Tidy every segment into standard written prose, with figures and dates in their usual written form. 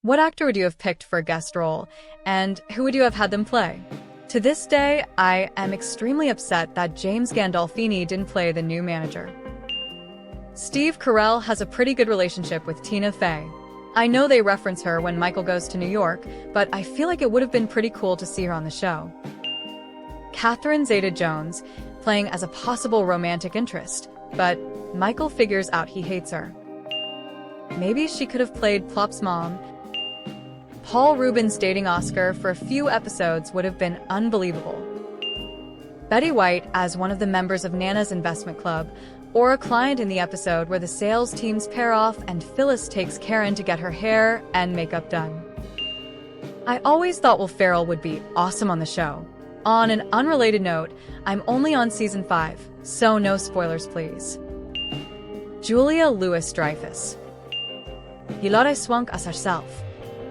What actor would you have picked for a guest role, and who would you have had them play? To this day, I am extremely upset that James Gandolfini didn't play the new manager. Steve Carell has a pretty good relationship with Tina Fey. I know they reference her when Michael goes to New York, but I feel like it would have been pretty cool to see her on the show. Catherine Zeta-Jones, playing as a possible romantic interest, but Michael figures out he hates her. Maybe she could have played Plop's mom. Paul Rubens dating Oscar for a few episodes would have been unbelievable. Betty White as one of the members of Nana's investment club, or a client in the episode where the sales teams pair off and Phyllis takes Karen to get her hair and makeup done. I always thought Will Ferrell would be awesome on the show. On an unrelated note, I'm only on season 5, so no spoilers please. Julia Louis-Dreyfus. Hilary Swank as herself.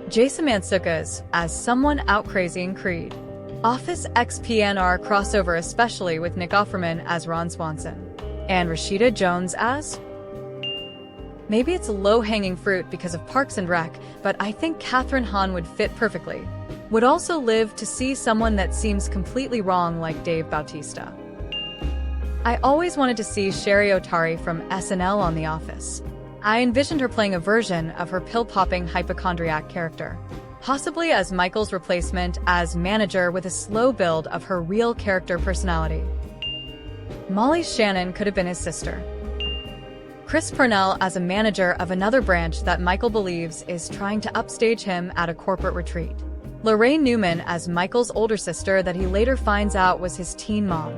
Jason Mantzoukas as someone out crazy in Creed. Office XPNR crossover especially with Nick Offerman as Ron Swanson. And Rashida Jones as? Maybe it's a low-hanging fruit because of Parks and Rec, but I think Kathryn Hahn would fit perfectly. Would also live to see someone that seems completely wrong like Dave Bautista. I always wanted to see Sherry Otari from SNL on The Office. I envisioned her playing a version of her pill-popping hypochondriac character, possibly as Michael's replacement as manager with a slow build of her real character personality. Molly Shannon could have been his sister. Chris Purnell as a manager of another branch that Michael believes is trying to upstage him at a corporate retreat. Lorraine Newman as Michael's older sister that he later finds out was his teen mom.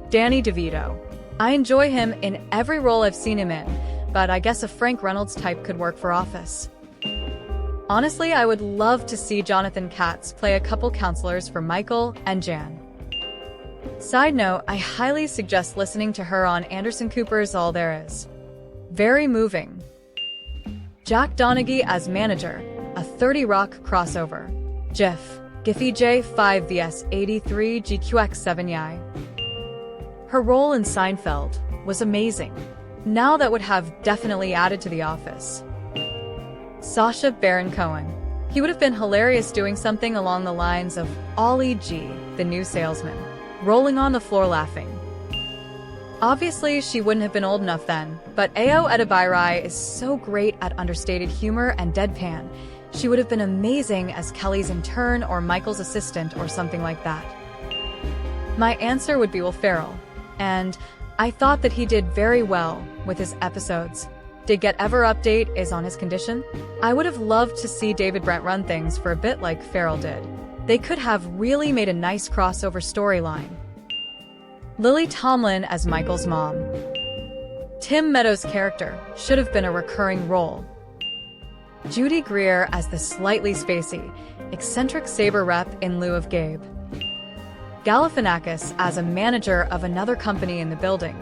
Danny DeVito. I enjoy him in every role I've seen him in, but I guess a Frank Reynolds type could work for Office. Honestly, I would love to see Jonathan Katz play a couple counselors for Michael and Jan. Side note, I highly suggest listening to her on Anderson Cooper's All There Is. Very moving. Jack Donaghy as manager, a 30 Rock crossover. GIF, Giphy J5 vs 83 GQX7 Yai. Her role in Seinfeld was amazing. Now that would have definitely added to The Office. Sacha Baron Cohen. He would have been hilarious doing something along the lines of Ollie G, the new salesman, rolling on the floor laughing. Obviously, she wouldn't have been old enough then, but Ayo Edebiri is so great at understated humor and deadpan. She would have been amazing as Kelly's intern or Michael's assistant or something like that. My answer would be Will Ferrell, and I thought that he did very well with his episodes. Did Get Ever Update is on his condition? I would have loved to see David Brent run things for a bit like Ferrell did. They could have really made a nice crossover storyline. Lily Tomlin as Michael's mom. Tim Meadows' character should have been a recurring role. Judy Greer as the slightly spacey, eccentric saber rep in lieu of Gabe. Galifianakis as a manager of another company in the building.